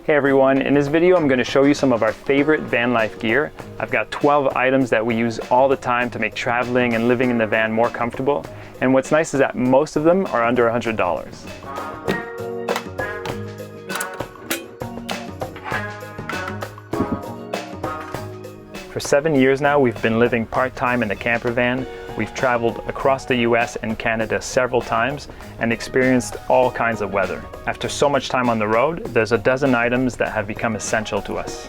Hey everyone, in this video I'm going to show you some of our favorite van life gear. I've got 12 items that we use all the time to make traveling and living in the van more comfortable. And what's nice is that most of them are under $100. For 7 years now, we've been living part-time in the camper van. We've traveled across the US and Canada several times and experienced all kinds of weather. After so much time on the road, there's a dozen items that have become essential to us.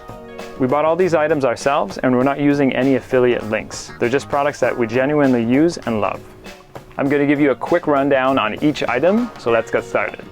We bought all these items ourselves and we're not using any affiliate links. They're just products that we genuinely use and love. I'm going to give you a quick rundown on each item, so let's get started.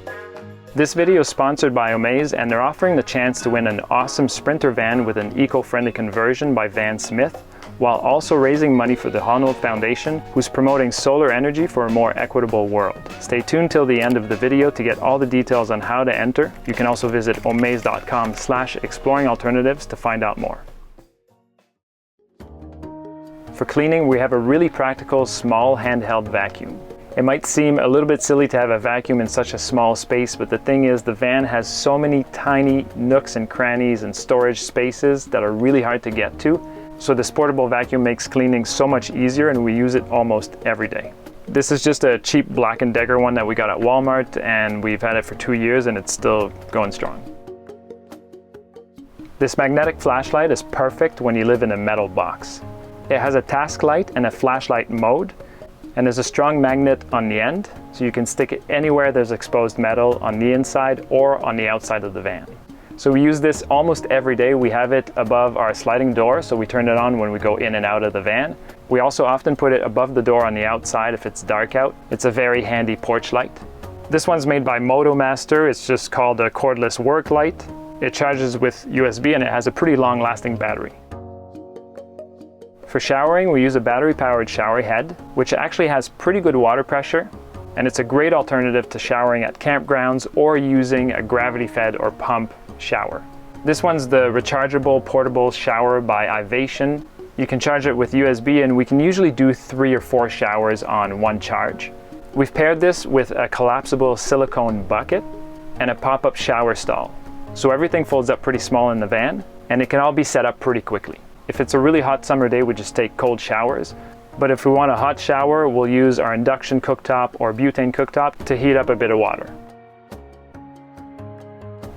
This video is sponsored by Omaze, and they're offering the chance to win an awesome Sprinter van with an eco-friendly conversion by Van Smith, while also raising money for the Handheld Foundation, who's promoting solar energy for a more equitable world. Stay tuned till the end of the video to get all the details on how to enter. You can also visit omaze.com/exploringalternatives to find out more. For cleaning, we have a really practical small handheld vacuum. It might seem a little bit silly to have a vacuum in such a small space, but the thing is, the van has so many tiny nooks and crannies and storage spaces that are really hard to get to. So this portable vacuum makes cleaning so much easier, and we use it almost every day. This is just a cheap Black & Decker one that we got at Walmart, and we've had it for 2 years and it's still going strong. This magnetic flashlight is perfect when you live in a metal box. It has a task light and a flashlight mode, and there's a strong magnet on the end, so you can stick it anywhere there's exposed metal on the inside or on the outside of the van. So we use this almost every day. We have it above our sliding door, so we turn it on when we go in and out of the van. We also often put it above the door on the outside if it's dark out. It's a very handy porch light. This one's made by Motomaster. It's just called a Cordless Work Light. It charges with USB and it has a pretty long-lasting battery. For showering, we use a battery-powered shower head, which actually has pretty good water pressure, and it's a great alternative to showering at campgrounds or using a gravity-fed or pump shower. This one's the rechargeable portable shower by Ivation. You can charge it with USB, and we can usually do 3 or 4 showers on one charge. We've paired this with a collapsible silicone bucket and a pop-up shower stall. So everything folds up pretty small in the van, and it can all be set up pretty quickly. If it's a really hot summer day, we just take cold showers. But if we want a hot shower, we'll use our induction cooktop or butane cooktop to heat up a bit of water.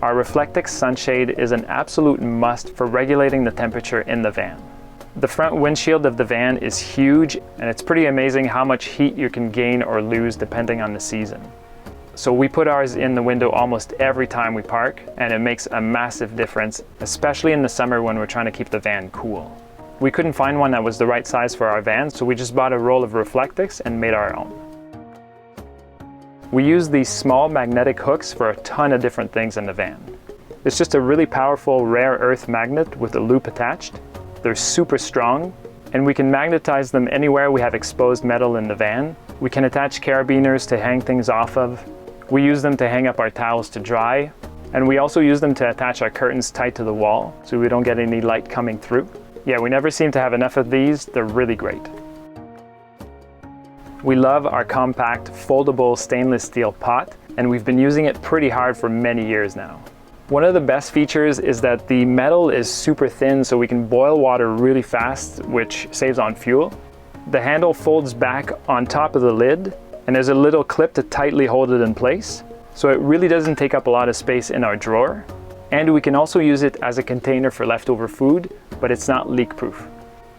Our Reflectix Sun Shade is an absolute must for regulating the temperature in the van. The front windshield of the van is huge, and it's pretty amazing how much heat you can gain or lose depending on the season. So we put ours in the window almost every time we park, and it makes a massive difference, especially in the summer when we're trying to keep the van cool. We couldn't find one that was the right size for our van, so we just bought a roll of Reflectix and made our own. We use these small magnetic hooks for a ton of different things in the van. It's just a really powerful rare earth magnet with a loop attached. They're super strong, and we can magnetize them anywhere we have exposed metal in the van. We can attach carabiners to hang things off of. We use them to hang up our towels to dry, and we also use them to attach our curtains tight to the wall so we don't get any light coming through. Yeah, we never seem to have enough of these. They're really great. We love our compact foldable stainless steel pot, and we've been using it pretty hard for many years now. One of the best features is that the metal is super thin, so we can boil water really fast, which saves on fuel. The handle folds back on top of the lid, and there's a little clip to tightly hold it in place, so it really doesn't take up a lot of space in our drawer. And we can also use it as a container for leftover food, but it's not leak-proof.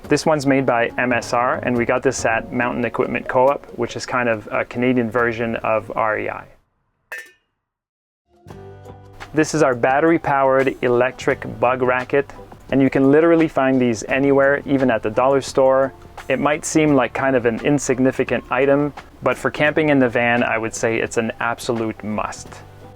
This one's made by MSR, and we got this at Mountain Equipment Co-op, which is kind of a Canadian version of REI. This is our battery-powered electric bug racket, and you can literally find these anywhere, even at the dollar store. It might seem like kind of an insignificant item, but for camping in the van, I would say it's an absolute must.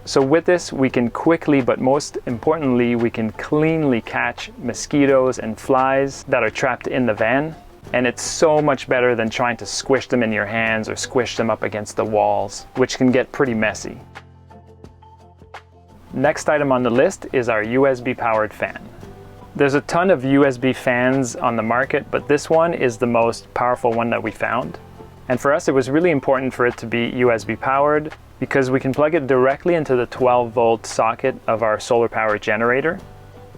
So with this, we can quickly, but most importantly, we can cleanly catch mosquitoes and flies that are trapped in the van. And it's so much better than trying to squish them in your hands or squish them up against the walls, which can get pretty messy. Next item on the list is our USB powered fan. There's a ton of USB fans on the market, but this one is the most powerful one that we found. And for us, it was really important for it to be USB powered because we can plug it directly into the 12-volt socket of our solar power generator,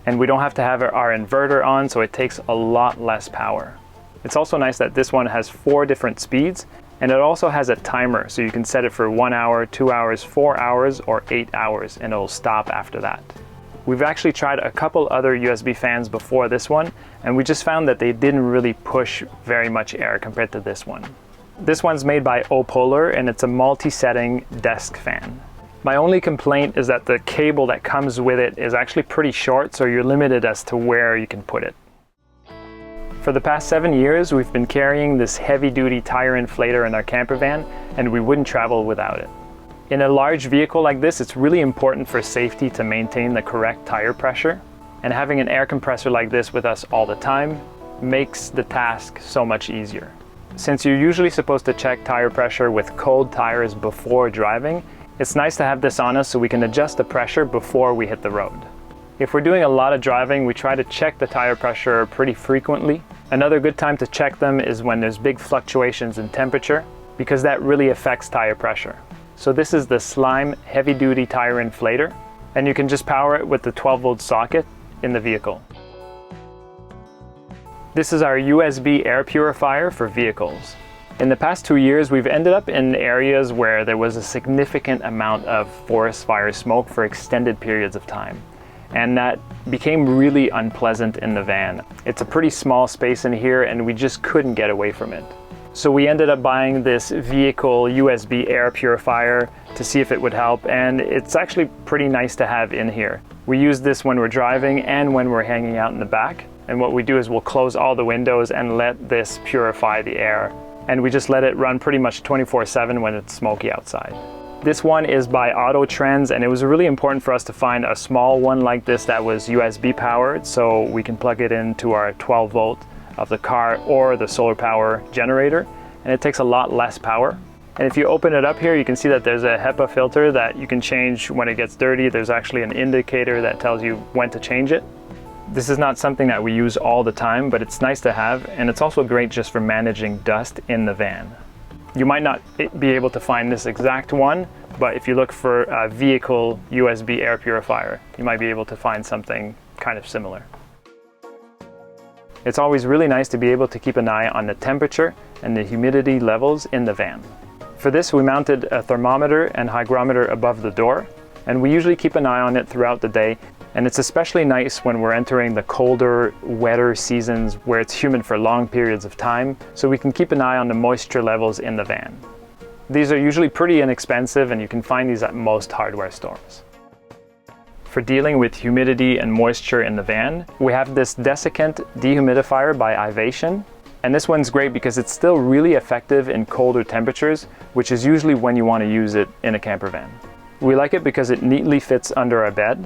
and we don't have to have our inverter on, so it takes a lot less power. It's also nice that this one has 4 different speeds, and it also has a timer, so you can set it for 1 hour, 2 hours, 4 hours, or 8 hours, and it'll stop after that. We've actually tried a couple other USB fans before this one, and we just found that they didn't really push very much air compared to this one. This one's made by OPOLAR, and it's a multi-setting desk fan. My only complaint is that the cable that comes with it is actually pretty short, so you're limited as to where you can put it. For the past 7 years, we've been carrying this heavy-duty tire inflator in our camper van, and we wouldn't travel without it. In a large vehicle like this, it's really important for safety to maintain the correct tire pressure, and having an air compressor like this with us all the time makes the task so much easier. Since you're usually supposed to check tire pressure with cold tires before driving, it's nice to have this on us so we can adjust the pressure before we hit the road. If we're doing a lot of driving, we try to check the tire pressure pretty frequently. Another good time to check them is when there's big fluctuations in temperature, because that really affects tire pressure. So this is the Slime heavy-duty tire inflator, and you can just power it with the 12-volt socket in the vehicle. This is our USB Air Purifier for vehicles. In the past 2 years, we've ended up in areas where there was a significant amount of forest fire smoke for extended periods of time, and that became really unpleasant in the van. It's a pretty small space in here, and we just couldn't get away from it. So we ended up buying this vehicle USB air purifier to see if it would help, and it's actually pretty nice to have in here. We use this when we're driving and when we're hanging out in the back, and what we do is we'll close all the windows and let this purify the air, and we just let it run pretty much 24/7 when it's smoky outside. This one is by Autotrends, and it was really important for us to find a small one like this that was USB powered, so we can plug it into our 12-volt of the car or the solar power generator, and it takes a lot less power. And if you open it up here, you can see that there's a HEPA filter that you can change when it gets dirty. There's actually an indicator that tells you when to change it. This is not something that we use all the time, but it's nice to have, and it's also great just for managing dust in the van. You might not be able to find this exact one, but if you look for a vehicle USB air purifier, you might be able to find something kind of similar. It's always really nice to be able to keep an eye on the temperature and the humidity levels in the van. For this, we mounted a thermometer and hygrometer above the door, and we usually keep an eye on it throughout the day, and it's especially nice when we're entering the colder, wetter seasons where it's humid for long periods of time, so we can keep an eye on the moisture levels in the van. These are usually pretty inexpensive, and you can find these at most hardware stores. For dealing with humidity and moisture in the van, we have this Desiccant Dehumidifier by Ivation. And this one's great because it's still really effective in colder temperatures, which is usually when you want to use it in a camper van. We like it because it neatly fits under our bed.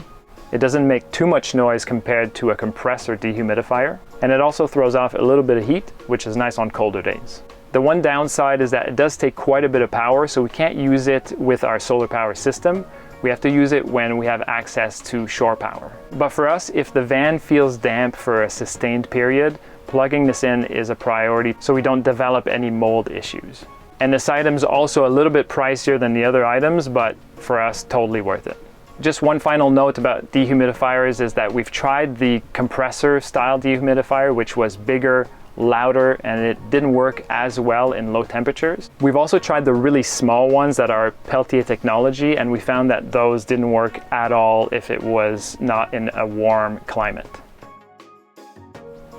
It doesn't make too much noise compared to a compressor dehumidifier, and it also throws off a little bit of heat, which is nice on colder days. The one downside is that it does take quite a bit of power, so we can't use it with our solar power system. We have to use it when we have access to shore power. But for us, if the van feels damp for a sustained period, plugging this in is a priority so we don't develop any mold issues. And this item's also a little bit pricier than the other items, but for us, totally worth it. Just one final note about dehumidifiers is that we've tried the compressor style dehumidifier, which was bigger, louder, and it didn't work as well in low temperatures. We've also tried the really small ones that are Peltier technology, and we found that those didn't work at all if it was not in a warm climate.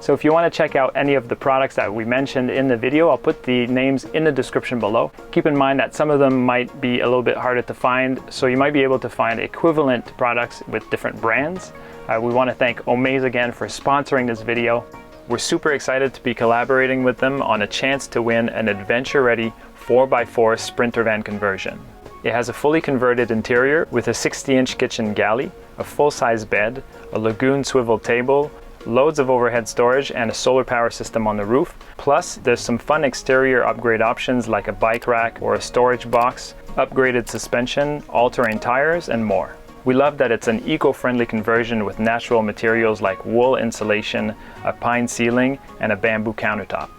So if you want to check out any of the products that we mentioned in the video, I'll put the names in the description below. Keep in mind that some of them might be a little bit harder to find, so you might be able to find equivalent products with different brands. We want to thank Omaze again for sponsoring this video. We're super excited to be collaborating with them on a chance to win an adventure-ready 4x4 Sprinter van conversion. It has a fully converted interior with a 60-inch kitchen galley, a full-size bed, a lagoon swivel table, loads of overhead storage, and a solar power system on the roof. Plus, there's some fun exterior upgrade options like a bike rack or a storage box, upgraded suspension, all-terrain tires, and more. We love that it's an eco-friendly conversion with natural materials like wool insulation, a pine ceiling, and a bamboo countertop.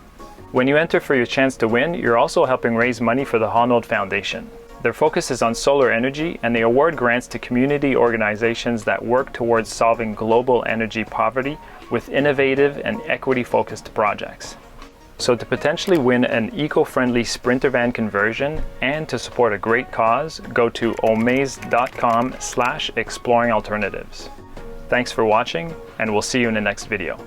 When you enter for your chance to win, you're also helping raise money for the Handheld Foundation. Their focus is on solar energy, and they award grants to community organizations that work towards solving global energy poverty with innovative and equity-focused projects. So to potentially win an eco-friendly Sprinter van conversion and to support a great cause, go to omaze.com/exploringalternatives. Thanks for watching, and we'll see you in the next video.